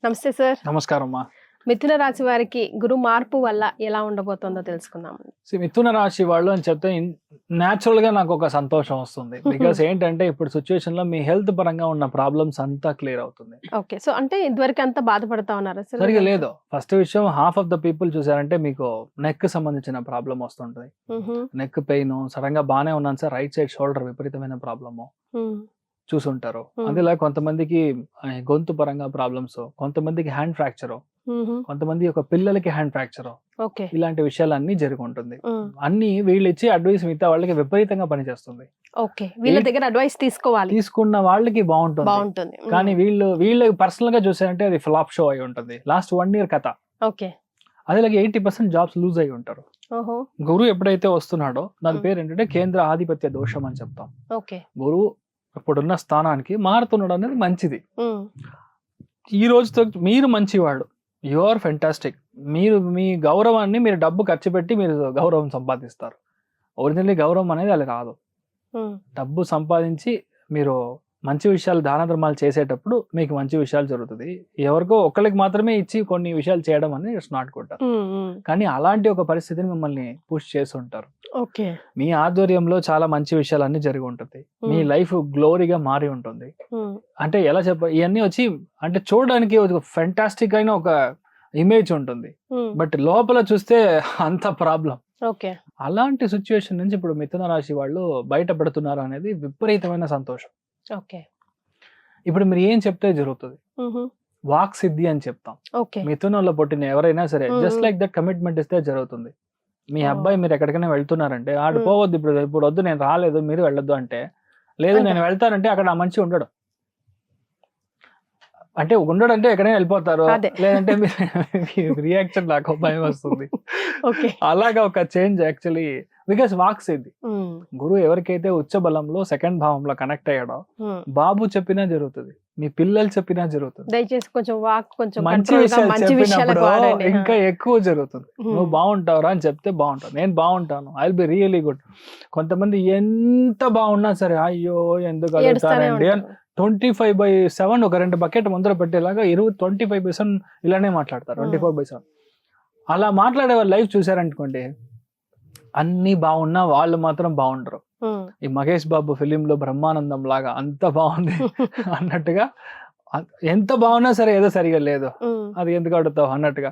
నమస్తే సార్. నమస్కారం అమ్మా. మిథున రాశి వారికి గురు మార్పు వల్ల ఎలా ఉండబోతుందో తెలుసుకుందాం. మిథున రాశి వాళ్ళు అని చెప్తే న్యాచురల్ గా నాకు ఒక సంతోషం వస్తుంది. బికాస్ ఏంటంటే ఇప్పుడు సిచ్యువేషన్ లో మీ హెల్త్ పరంగా ఉన్న ప్రాబ్లమ్స్ అంతా క్లియర్ అవుతుంది. ఓకే, సో అంటే ఇదివరకు అంతా బాధపడతా ఉన్నారా సార్? సరిగా లేదు. ఫస్ట్ విషయం, హాఫ్ ఆఫ్ ద పీపుల్ చూసారంటే మీకు నెక్ సంబంధించిన ప్రాబ్లం వస్తుంటది. నెక్ పెయిన్, సడన్ గా బానే ఉన్నాను సార్, రైట్ సైడ్ షోల్డర్ విపరీతమైన ప్రాబ్లము చూసుంటారు. అదేలా కొంతమందికి గొంతు పరంగా ప్రాబ్లమ్స్, కొంతమందికి హ్యాండ్ ఫ్రాక్చర్, కొంతమంది ఒక పిల్లలకి హ్యాండ్ ఫ్రాక్చర్, ఇలాంటి విషయాలు అన్ని జరిగి ఉంటుంది. అన్ని వీళ్ళు ఇచ్చే అడ్వైస్ మిగతా వాళ్ళకి విపరీతంగా పనిచేస్తుంది. వీళ్ళ దగ్గర అడ్వైస్ తీసుకున్న వాళ్ళకి బాగుంటుంది. కానీ వీళ్ళు పర్సనల్ గా చూసారంటే అది ఫ్లాప్ షో అయి ఉంటుంది. లాస్ట్ 1 year కథ. అదే 80% జాబ్స్ లూజ్ అయి ఉంటారు. గురువు ఎప్పుడైతే వస్తున్నాడో దాని పేరు ఏంటంటే కేంద్ర ఆధిపత్య దోషం అని చెప్తాం. గురువు ఇప్పుడున్న స్థానానికి మారుతున్నాడు అనేది మంచిది. ఈ రోజుతో మీరు మంచివాడు, యు ఆర్ ఫెంటాస్టిక్. మీరు మీ గౌరవాన్ని మీరు డబ్బు ఖర్చు పెట్టి మీరు గౌరవం సంపాదిస్తారు. ఒరిజినల్లీ గౌరవం అనేది అది రాదు. డబ్బు సంపాదించి మీరు మంచి విషయాలు, దాన ధర్మాలు చేసేటప్పుడు మీకు మంచి విషయాలు జరుగుతుంది. ఎవరికో ఒకరికి మాత్రమే ఇచ్చి కొన్ని విషయాలు చేయడం అనేది ఇట్స్ నాట్ గుడ్. కానీ అలాంటి ఒక పరిస్థితిని మిమ్మల్ని పుష్ చేసి ఉంటారు. మీ ఆధ్వర్యంలో చాలా మంచి విషయాలు అన్ని జరిగి ఉంటుంది. మీ లైఫ్ గ్లోరీగా మారి ఉంటుంది. అంటే ఎలా ఇవన్నీ వచ్చి అంటే చూడడానికి ఒక ఫెంటాస్టిక్ అయిన ఒక ఇమేజ్ ఉంటుంది, బట్ లోపల చూస్తే అంత ప్రాబ్లం. అలాంటి సిచ్యువేషన్ నుంచి ఇప్పుడు మిథున రాశి వాళ్ళు బయటపడుతున్నారు అనేది విపరీతమైన సంతోషం. ఇప్పుడు మీరు ఏం చెప్తే జరుగుతుంది, వాక్ సిద్ధి అని చెప్తాం. మిథునంలో పుట్టిన ఎవరైనా సరే జస్ట్ లైక్ దట్ కమిట్మెంట్ ఇస్తే జరుగుతుంది. మీ అబ్బాయి మీరు ఎక్కడికైనా వెళ్తున్నారంటే ఆడు పోవద్దు, ఇప్పుడు వద్దు, నేను రాలేదు, మీరు వెళ్ళొద్దు అంటే, లేదు నేను వెళ్తానంటే అక్కడ ఆ మనిషి ఉండడు. అంటే ఉండడంటే ఎక్కడైనా వెళ్ళిపోతారు, లేదంటే రియాక్షన్ నాకు భయం వస్తుంది. అలాగా ఒక చేంజ్ యాక్చువల్లీ బికాస్ వాక్ సిద్ధి. గురువు ఎవరికైతే ఉచ్చ బలంలో 2nd భావంలో కనెక్ట్ అయ్యాడో బాబు చెప్పినా జరుగుతుంది, మీ పిల్లలు చెప్పినా జరుగుతుంది. దయచేసి కొంచెం వాక్, కొంచెం మంచి విషయాలు చెప్పినప్పుడు ఇంకా ఎక్కువ జరుగుతుంది. నువ్వు బాగుంటావురా అని చెప్తే బాగుంటావు, నేను బాగుంటాను, I will be really good. కొంతమంది ఎంత బాగున్నా సరే అయ్యో ఎందుకు అడుగుతారండి 25/7 ఒక 2 బకెట్ ముందర పెట్టేలాగా 25/7 ఇలానే మాట్లాడతారు. 24/7 అలా మాట్లాడే వాళ్ళ లైఫ్ చూసారనుకోండి, అన్ని బాగున్నా వాళ్ళు మాత్రం బాగుండరు. ఈ మహేష్ బాబు ఫిలిం లో బ్రహ్మానందం లాగా అంత బాగుంది అన్నట్టుగా, ఎంత బాగున్నా సరే ఏదో సరిగా లేదు, అది ఎందుకు అడుగుతావు అన్నట్టుగా.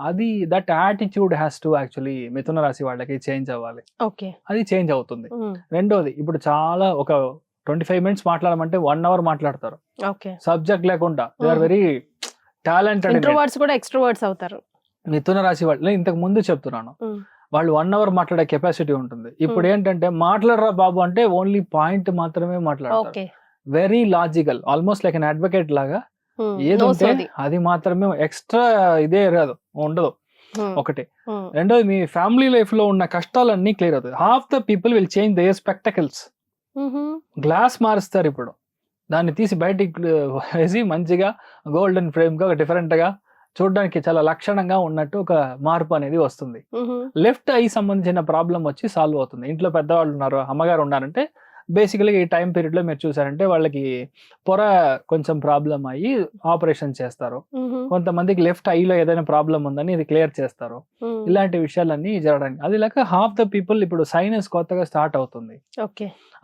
అది that attitude has to actually మిథున రాశి వాళ్ళకి చేంజ్ అవ్వాలి. అది చేంజ్ అవుతుంది. రెండోది, ఇప్పుడు చాలా ఒక 25 minutes మాట్లాడమంటే 1 hour మాట్లాడతారు సబ్జెక్ట్ లేకుండా. They are very talented. Introverts కూడా ఎక్స్ట్రోవర్ట్స్ అవుతారు. మిథున రాశి వాళ్ళు ఇంతకు ముందు చెప్తున్నాను, వాళ్ళు 1 hour మాట్లాడే కెపాసిటీ ఉంటుంది. ఇప్పుడు ఏంటంటే మాట్లాడరా బాబు అంటే ఓన్లీ పాయింట్ మాత్రమే మాట్లాడతారు. Very logical, almost like an advocate లాగా. ఏదో అది మాత్రమే, ఎక్స్ట్రా ఇదే రాదు, ఉండదు. ఒకటి. రెండోది, మీ ఫ్యామిలీ లైఫ్ లో ఉన్న కష్టాలన్నీ క్లియర్ అవుతాయి. Half the people will change their spectacles. Glass మారుస్తారు, ఇప్పుడు దాన్ని తీసి బయటికి వేసి మంచిగా గోల్డెన్ ఫ్రేమ్ గా డిఫరెంట్ గా చూడడానికి చాలా లక్షణంగా ఉన్నట్టు ఒక మార్పు అనేది వస్తుంది. లెఫ్ట్ ఐ సంబంధించిన ప్రాబ్లం వచ్చి సాల్వ్ అవుతుంది. ఇంట్లో పెద్దవాళ్ళు ఉన్నారు, అమ్మగారు ఉన్నారంటే బేసికల్గా ఈ టైం పీరియడ్ లో మీరు చూసారంటే వాళ్ళకి పొర కొంచెం ప్రాబ్లం అయ్యి ఆపరేషన్ చేస్తారు. కొంతమందికి లెఫ్ట్ ఐలో ఏదైనా ప్రాబ్లం ఉందని ఇది క్లియర్ చేస్తారు. ఇలాంటి విషయాలన్నీ జరగడానికి. అది లేక హాఫ్ ద పీపుల్ ఇప్పుడు సైనస్ కొత్తగా స్టార్ట్ అవుతుంది.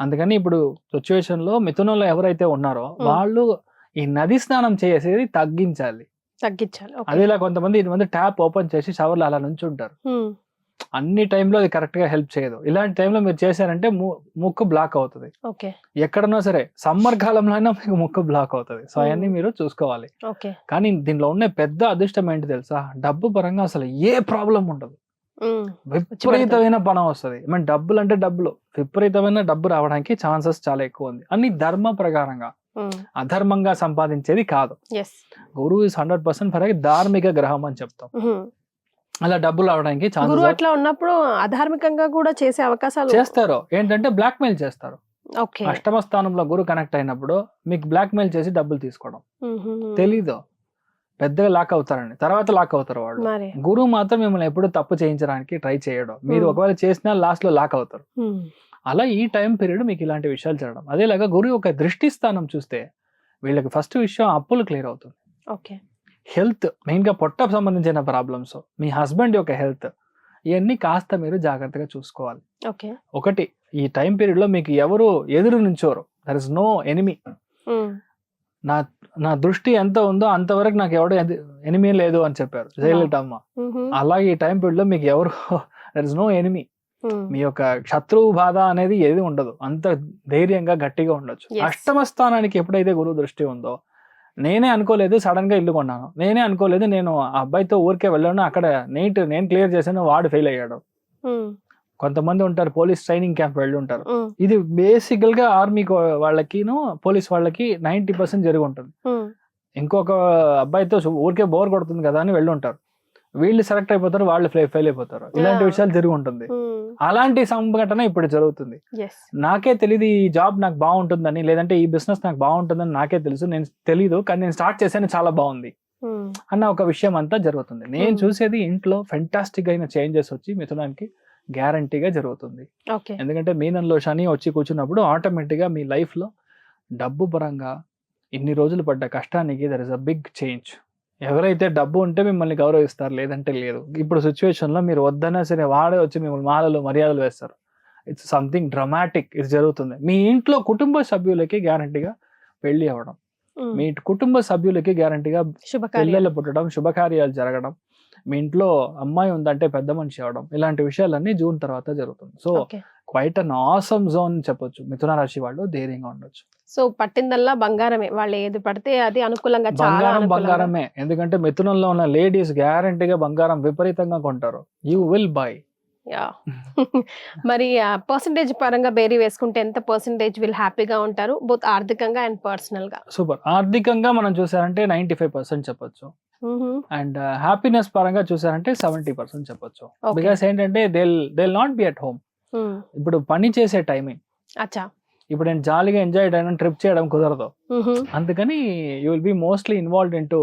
అందుకని ఇప్పుడు సిచ్యువేషన్ లో మిథునంలో ఎవరైతే ఉన్నారో వాళ్ళు ఈ నది స్నానం చేసేది తగ్గించాలి. అదేలా కొంతమంది ట్యాప్ ఓపెన్ చేసి షవర్లు అలా నుంచి ఉంటారు. అన్ని టైంలో అది కరెక్ట్ గా హెల్ప్ చేయదు. ఇలాంటి టైంలో మీరు చేశారంటే ముక్కు బ్లాక్ అవుతుంది. ఎక్కడన్నా సరే సమ్మర్ కాలంలో అయినా మీకు ముక్కు బ్లాక్ అవుతుంది. సో అవన్నీ మీరు చూసుకోవాలి. కానీ దీనిలో ఉన్న పెద్ద అదృష్టం ఏంటి తెలుసా, డబ్బు పరంగా అసలు ఏ ప్రాబ్లం ఉండదు. విపరీతమైన పణం వస్తుంది. డబ్బులు అంటే డబ్బులు, విపరీతమైన డబ్బు రావడానికి ఛాన్సెస్ చాలా ఎక్కువ ఉంది. అన్ని ధర్మ ప్రకారంగా, అధర్మంగా సంపాదించేది కాదు. గురువు ఇస్ 100% ఫర్ ధార్మిక గ్రహం అని చెప్తాం. అలా డబ్బులు రావడానికి ఛాన్సెస్. అట్లా ఉన్నప్పుడు అధార్మికంగా కూడా చేసే అవకాశాలు చేస్తారు. ఏంటంటే బ్లాక్ మెయిల్ చేస్తారు. అష్టమ స్థానంలో గురు కనెక్ట్ అయినప్పుడు మీకు బ్లాక్ మెయిల్ చేసి డబ్బులు తీసుకోవడం. తెలీదు, పెద్దగా లాక్ అవుతారండి, తర్వాత లాక్ అవుతారు వాళ్ళు. గురువు మాత్రం మిమ్మల్ని ఎప్పుడు తప్పు చేయించడానికి ట్రై చేయడం. మీరు ఒకవేళ చేసినా లాస్ట్ లో లాక్ అవుతారు. అలా ఈ టైం పీరియడ్ మీకు ఇలాంటి విషయాలు జరగడం. అదేలాగా గురు యొక్క దృష్టి స్థానం చూస్తే వీళ్ళకి ఫస్ట్ విషయం అప్పులు క్లియర్ అవుతుంది. ఓకే. హెల్త్ మెయిన్గా పొట్టకు సంబంధించిన ప్రాబ్లమ్స్, మీ హస్బెండ్ యొక్క హెల్త్, ఇవన్నీ కాస్త మీరు జాగ్రత్తగా చూసుకోవాలి. ఓకే. ఒకటి, ఈ టైం పీరియడ్ లో మీకు ఎవరు ఎదురు నుంచోరు, దర్ ఇస్ నో ఎనిమీ. నా దృష్టి ఎంత ఉందో అంతవరకు నాకు ఎవడు ఎనిమీ లేదు అని చెప్పారు జయలలితమ్మ. అలాగే ఈ టైం పీరియడ్ లో మీకు ఎవరు దర్ ఇస్ నో ఎనిమీ. మీ యొక్క శత్రువు బాధ అనేది ఏది ఉండదు, అంత ధైర్యంగా గట్టిగా ఉండొచ్చు. అష్టమ స్థానానికి ఎప్పుడైతే గురువు దృష్టి ఉందో, నేనే అనుకోలేదు సడన్ గా ఇల్లు కొన్నాను, నేనే అనుకోలేదు నేను ఆ అబ్బాయితో ఊరికే వెళ్ళాను, అక్కడ నేను క్లియర్ చేశాను, వాడు ఫెయిల్ అయ్యాడు. కొంతమంది ఉంటారు పోలీస్ ట్రైనింగ్ క్యాంప్ వెళ్ళి ఉంటారు. ఇది బేసికల్ గా ఆర్మీ వాళ్ళకి పోలీస్ వాళ్ళకి 90% జరిగి ఉంటుంది. ఇంకొక అబ్బాయితో ఊరికే బోర్ కొడుతుంది కదా అని వెళ్ళి ఉంటారు, వీళ్ళు సెలెక్ట్ అయిపోతారు, వాళ్ళు ఫెయిల్ అయిపోతారు. ఇలాంటి విషయాలు జరిగి ఉంటుంది. అలాంటి సంఘటన ఇప్పుడు జరుగుతుంది. నాకే తెలియదు ఈ జాబ్ నాకు బాగుంటుందని, లేదంటే ఈ బిజినెస్ నాకు బాగుంటుందని నాకే తెలుసు, నేను తెలీదు కానీ నేను స్టార్ట్ చేశాను చాలా బాగుంది అన్న ఒక విషయం అంతా జరుగుతుంది. నేను చూసేది ఇంట్లో ఫెంటాస్టిక్ అయిన చేంజెస్ వచ్చి మిథునానికి గ్యారంటీగా జరుగుతుంది. ఎందుకంటే మీనంలో శని వచ్చి కూర్చున్నప్పుడు ఆటోమేటిక్ గా మీ లైఫ్ లో డబ్బు పరంగా ఇన్ని రోజులు పడ్డ కష్టానికి there is a big change. ఎవరైతే డబ్బు ఉంటే మిమ్మల్ని గౌరవిస్తారు, లేదంటే లేదు. ఇప్పుడు సిచ్యువేషన్ లో మీరు వద్దన్నా సరే వాడే వచ్చి మిమ్మల్ని మాలలు మర్యాదలు వేస్తారు. ఇట్స్ సంథింగ్ డ్రమాటిక్ ఇది జరుగుతుంది. మీ ఇంట్లో కుటుంబ సభ్యులకి గ్యారంటీగా పెళ్లి అవ్వడం, మీ కుటుంబ సభ్యులకి గ్యారంటీగా పిల్లలు పుట్టడం, శుభకార్యాలు జరగడం, మీ ఇంట్లో అమ్మాయి ఉందంటే పెద్ద మనిషి అవడం, ఇలాంటి విషయాలన్నీ జూన్ తర్వాత జరుగుతుంది. So quiet an awesome zone చెప్పొచ్చు. మిథున రాశి వాళ్ళు ధైర్యంగా ఉండొచ్చు. సో పట్టిందల్లా బంగారమే, వాళ్ళు ఏది పడితే అది అనుకూలంగా, బంగారమే. ఎందుకంటే మిథునంలో ఉన్న లేడీస్ గ్యారంటీగా బంగారం విపరీతంగా కొంటారు. You will buy. మరి పర్సంటేజ్ పరంగా బేరీ వేసుకుంటే ఎంత పర్సంటేజ్ వీళ్ళు హ్యాపీగా ఉంటారు, బోత్ ఆర్థికంగా అండ్ పర్సనల్ గా? సూపర్. ఆర్థికంగా మనం చూసారంటే 95% చెప్పొచ్చు, అండ్ హ్యాపీనెస్ పరంగా చూసారంటే 70% చెప్పొచ్చు. బికాస్ ఏంటంటే they not be at home. ఇప్పుడు పని చేసే టైమింగ్, ఇప్పుడు నేను జాలీగా ఎంజాయ్ చేయడం, ట్రిప్ చేయడం కుదరదు. అందుకని you will be mostly involved into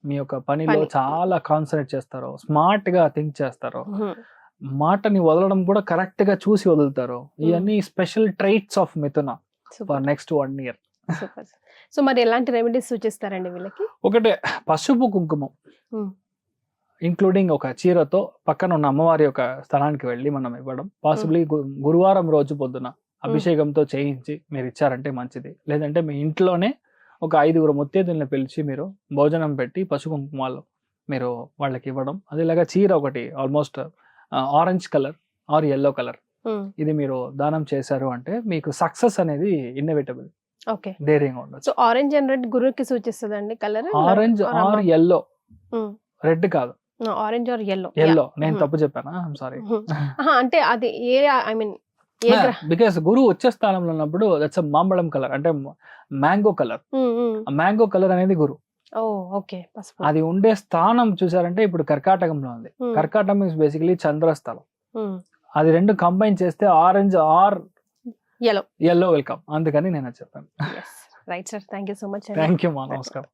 మీ యొక్క పనిలో చాలా కాన్సన్ట్రేట్ చేస్తారు, స్మార్ట్ గా థింక్ చేస్తారు, మాటని వదలడం కూడా కరెక్ట్ గా చూసి వదులుతారు. ఇవన్నీ స్పెషల్ ట్రైట్స్ ఆఫ్ మిథున ఫర్ నెక్స్ట్ 1 year. సో మరి ఎలాంటి రెమెడీస్ సూచిస్తారండి వీళ్ళకి? ఒకటే, పసుపు కుంకుమం ఇంక్లూడింగ్ ఒక చీరతో పక్కన ఉన్న అమ్మవారి యొక్క స్థలానికి వెళ్ళి మనం ఇవ్వడం. పాసిబ్లీ గురువారం రోజు పొద్దున అభిషేకంతో చేయించి మీరు ఇచ్చారంటే మంచిది. లేదంటే మీ ఇంట్లోనే ఒక 5 ముత్తైదుల్ని పిలిచి మీరు భోజనం పెట్టి పసుపు కుంకుమాలు మీరు వాళ్ళకి ఇవ్వడం. అదేలాగా చీర ఒకటి almost orange colour or yellow colour, ఇది మీరు దానం చేశారు అంటే మీకు సక్సెస్ అనేది ఇన్నెవిటబుల్. ధైర్యంగా ఉండదు. సో ఆరెంజ్ అండ్ రెడ్ గురువుకి సూచిస్తుందండి colour? Orange or yellow, red కాదు, ఆరెంజ్ ఆర్ ఎల్లో. ఎల్లో నేను తప్పు చెప్పానా? సారీ. అంటే అది ఏ, ఐ మీన్ బికాస్ గురువు వచ్చే స్థానంలో ఉన్నప్పుడు దట్స్ అ మాంబళం కలర్, అంటే మ్యాంగో కలర్. మ్యాంగో కలర్ అనేది గురు. అది ఉండే స్థానం చూసారంటే ఇప్పుడు కర్కాటకంలో ఉంది. కర్కాటకం ఇస్ బేసికలీ చంద్రస్థలం. అది రెండు కంబైన్ చేస్తే ఆరెంజ్ ఆర్ ఎల్లో వెల్కమ్. అందుకని నేను చెప్పాను. Right sir, thank you so much. Thank you మా, నమస్కారం.